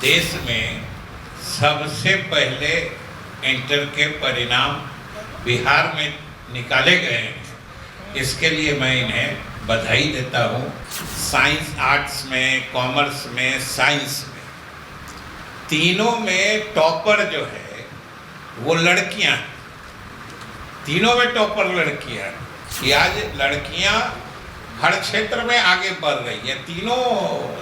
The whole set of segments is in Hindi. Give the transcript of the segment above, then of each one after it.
देश में सबसे पहले इंटर के परिणाम बिहार में निकाले गए हैं। इसके लिए मैं इन्हें बधाई देता हूँ। साइंस, आर्ट्स में, कॉमर्स में, साइंस में, तीनों में टॉपर जो है वो लड़कियां हैं। तीनों में टॉपर लड़कियां हैं कि आज लड़कियां हर क्षेत्र में आगे बढ़ रही है। तीनों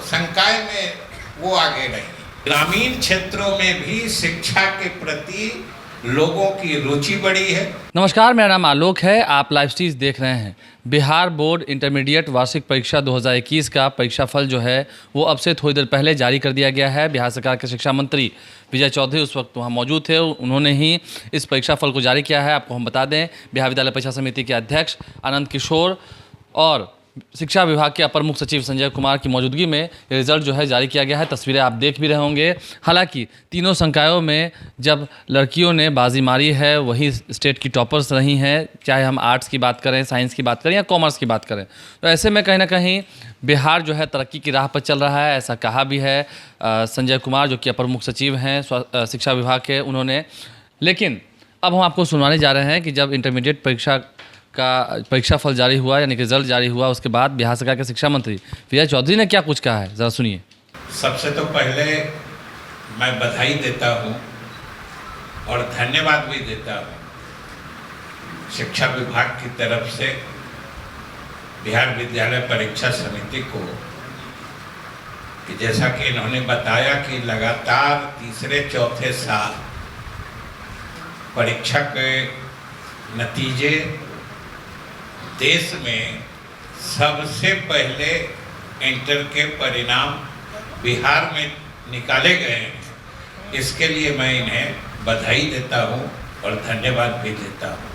संकाय में वो आगे रही। ग्रामीण क्षेत्रों में भी शिक्षा के प्रति लोगों की रुचि बढ़ी है। नमस्कार, मेरा नाम आलोक है। आप लाइव स्ट्रीज देख रहे हैं। बिहार बोर्ड इंटरमीडिएट वार्षिक परीक्षा 2021 का परीक्षाफल जो है वो अब से थोड़ी देर पहले जारी कर दिया गया है। बिहार सरकार के शिक्षा मंत्री विजय चौधरी उस वक्त वहाँ मौजूद थे। उन्होंने ही इस परीक्षाफल को जारी किया है। आपको हम बता दें, बिहार विद्यालय परीक्षा समिति के अध्यक्ष आनंद किशोर और शिक्षा विभाग के अपर मुख्य सचिव संजय कुमार की मौजूदगी में ये रिजल्ट जो है जारी किया गया है। तस्वीरें आप देख भी रहे होंगे। हालांकि तीनों संकायों में जब लड़कियों ने बाजी मारी है वही स्टेट की टॉपर्स रही हैं, चाहे हम आर्ट्स की बात करें, साइंस की बात करें या कॉमर्स की बात करें। तो ऐसे में कहीं ना कहीं बिहार जो है तरक्की की राह पर चल रहा है, ऐसा कहा भी है संजय कुमार जो कि अपर मुख्य सचिव हैं शिक्षा विभाग के, उन्होंने। लेकिन अब हम आपको सुनवाने जा रहे हैं कि जब इंटरमीडिएट परीक्षा का परीक्षाफल जारी हुआ यानी कि रिजल्ट जारी हुआ, उसके बाद बिहार सरकार के शिक्षा मंत्री विजय चौधरी ने क्या कुछ कहा है, ज़रा सुनिए। सबसे तो पहले मैं बधाई देता हूँ और धन्यवाद भी देता हूँ शिक्षा विभाग की तरफ से बिहार विद्यालय परीक्षा समिति को कि जैसा कि इन्होंने बताया कि लगातार तीसरे चौथे साल परीक्षा के नतीजे देश में सबसे पहले इंटर के परिणाम बिहार में निकाले गए हैं। इसके लिए मैं इन्हें बधाई देता हूं और धन्यवाद भी देता हूं।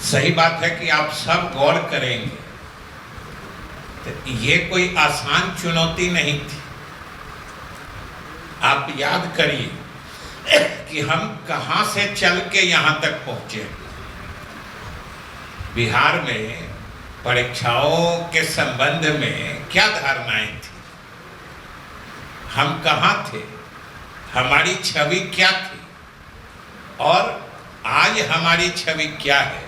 सही बात है कि आप सब गौर करेंगे तो ये कोई आसान चुनौती नहीं थी। आप याद करिए कि हम कहां से चल के यहां तक पहुंचे। बिहार में परीक्षाओं के संबंध में क्या धारणाएं थी, हम कहां थे, हमारी छवि क्या थी और आज हमारी छवि क्या है,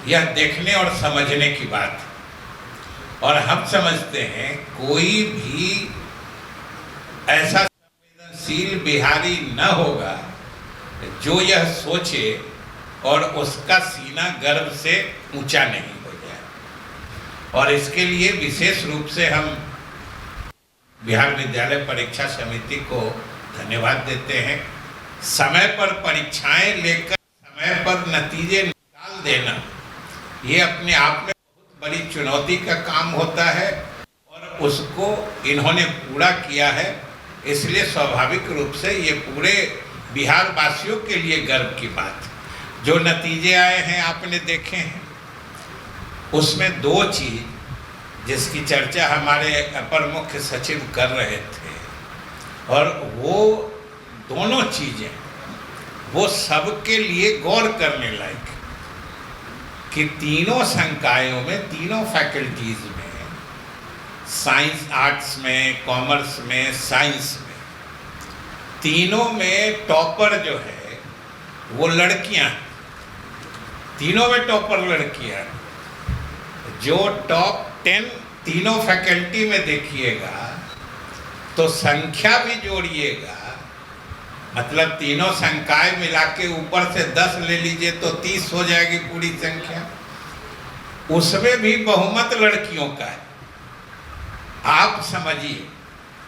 यह देखने और समझने की बात है। और हम समझते हैं कोई भी ऐसा संवेदनशील बिहारी न होगा जो यह सोचे और उसका सीना गर्व से ऊंचा नहीं हो जाए। और इसके लिए विशेष रूप से हम बिहार विद्यालय परीक्षा समिति को धन्यवाद देते हैं। समय पर परीक्षाएं लेकर समय पर नतीजे निकाल देना ये अपने आप में बहुत बड़ी चुनौती का काम होता है और उसको इन्होंने पूरा किया है। इसलिए स्वाभाविक रूप से ये पूरे बिहार वासियों के लिए गर्व की बात है। जो नतीजे आए हैं आपने देखे हैं, उसमें दो चीज जिसकी चर्चा हमारे अपर मुख्य सचिव कर रहे थे और वो दोनों चीजें वो सबके लिए गौर करने लायक कि तीनों संकायों में, तीनों फैकल्टीज में, साइंस, आर्ट्स में, कॉमर्स में, साइंस में, तीनों में टॉपर जो है वो लड़कियां हैं। तीनों में टॉपर लड़कियां हैं। जो टॉप 10 तीनों फैकल्टी में देखिएगा तो संख्या भी जोड़िएगा, मतलब तीनों संकाय मिला के ऊपर से 10 ले लीजिए तो 30 हो जाएगी पूरी संख्या। उसमें भी बहुमत लड़कियों का है। आप समझिए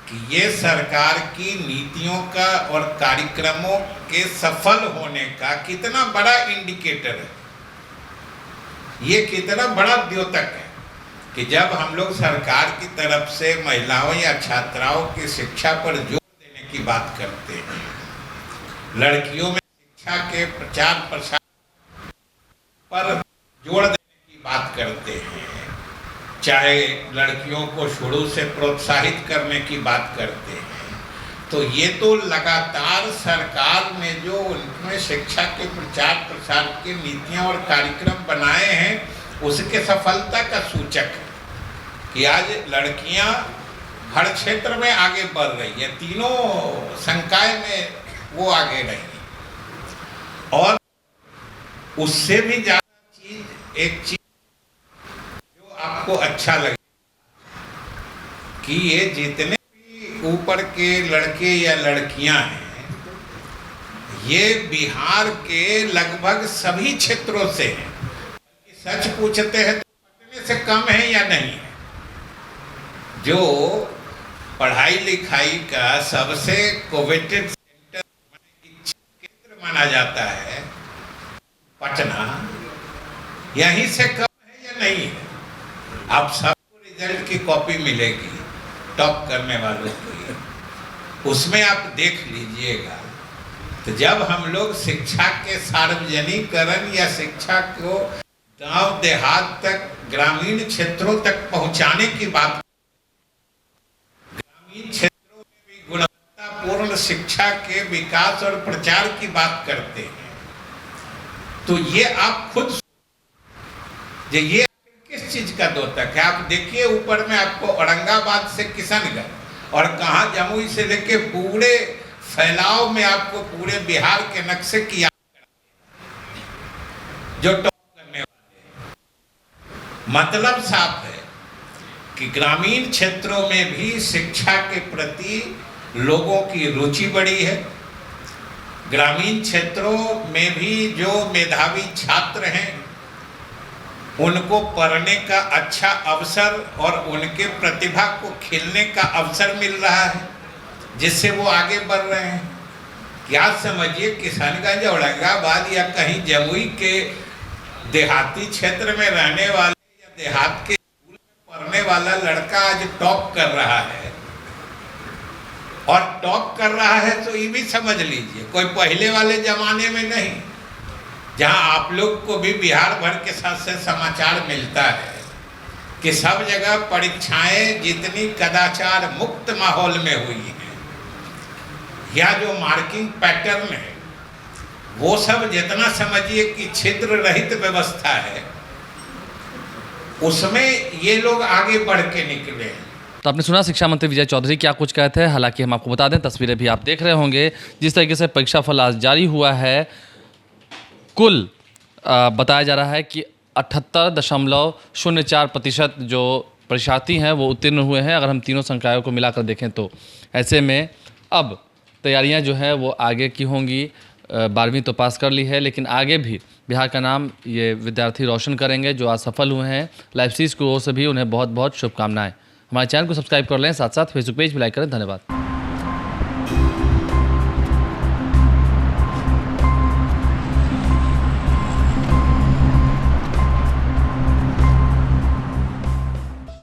कि ये सरकार की नीतियों का और कार्यक्रमों के सफल होने का कितना बड़ा इंडिकेटर है, ये कितना बड़ा द्योतक है कि जब हम लोग सरकार की तरफ से महिलाओं या छात्राओं की शिक्षा पर जोर देने की बात करते हैं, लड़कियों में शिक्षा के प्रचार प्रसार पर जोर देने की बात करते हैं, चाहे लड़कियों को शुरू से प्रोत्साहित करने की बात करते हैं, तो ये तो लगातार सरकार ने जो उनमें शिक्षा के प्रचार प्रसार की नीतियां और कार्यक्रम बनाए हैं उसके सफलता का सूचक है कि आज लड़कियां हर क्षेत्र में आगे बढ़ रही है, तीनों संकाय में वो आगे रही है। और उससे भी ज्यादा एक चीज जो आपको अच्छा लगे कि ये जितने भी ऊपर के लड़के या लड़कियां हैं, ये बिहार के लगभग सभी क्षेत्रों से हैं। सच पूछते हैं तो पटने से कम है या नहीं है? जो पढ़ाई लिखाई का सबसे कोवेटेड सेंटर केंद्र माना जाता है पटना, यहीं से कम है या नहीं है? आप सबको रिजल्ट की कॉपी मिलेगी टॉप करने वालों की, उसमें आप देख लीजिएगा। तो जब हम लोग शिक्षा के सार्वजनिकरण या शिक्षा को गांव देहात तक, ग्रामीण क्षेत्रों तक पहुंचाने की बात, ग्रामीण क्षेत्रों में भी गुणवत्तापूर्ण शिक्षा के विकास और प्रचार की बात करते हैं, तो ये आप खुद ये किस चीज का द्योतक है? आप देखिए ऊपर में आपको औरंगाबाद से किशनगढ़ और कहाँ जमुई से लेके पूरे फैलाव में आपको पूरे बिहार के नक्शे की याद जो टॉप करने वाले हैं। मतलब साफ है कि ग्रामीण क्षेत्रों में भी शिक्षा के प्रति लोगों की रुचि बढ़ी है। ग्रामीण क्षेत्रों में भी जो मेधावी छात्र हैं उनको पढ़ने का अच्छा अवसर और उनके प्रतिभा को खिलने का अवसर मिल रहा है, जिससे वो आगे बढ़ रहे हैं। क्या समझिए किशनगंज, औरंगाबाद या कहीं जमुई के देहाती क्षेत्र में रहने वाले या देहात के स्कूल में पढ़ने वाला लड़का आज टॉप कर रहा है, और टॉप कर रहा है तो ये भी समझ लीजिए कोई पहले वाले जमाने में नहीं, जहां आप लोग को भी बिहार भर के साथ से समाचार मिलता है कि सब जगह परीक्षाएं जितनी कदाचार मुक्त माहौल में हुई हैं, या जो मार्किंग पैटर्न है वो सब जितना समझिए कि छिद्र रहित व्यवस्था है, उसमें ये लोग आगे बढ़ के निकले हैं। तो आपने सुना शिक्षा मंत्री विजय चौधरी क्या कुछ कहते हैं। हालांकि हम आपको बता दें, तस्वीरें भी आप देख रहे होंगे, जिस तरीके से परीक्षा फल आज जारी हुआ है, कुल बताया जा रहा है कि 78.04% जो परीक्षार्थी हैं वो उत्तीर्ण हुए हैं, अगर हम तीनों संकायों को मिलाकर देखें तो। ऐसे में अब तैयारियां जो है वो आगे की होंगी। 12वीं तो पास कर ली है, लेकिन आगे भी बिहार का नाम ये विद्यार्थी रोशन करेंगे जो आज सफल हुए हैं। लाइव सीरीज की ओर से भी उन्हें बहुत बहुत शुभकामनाएं। हमारे चैनल को सब्सक्राइब कर लें, साथ साथ फेसबुक पेज भी लाइक करें। धन्यवाद।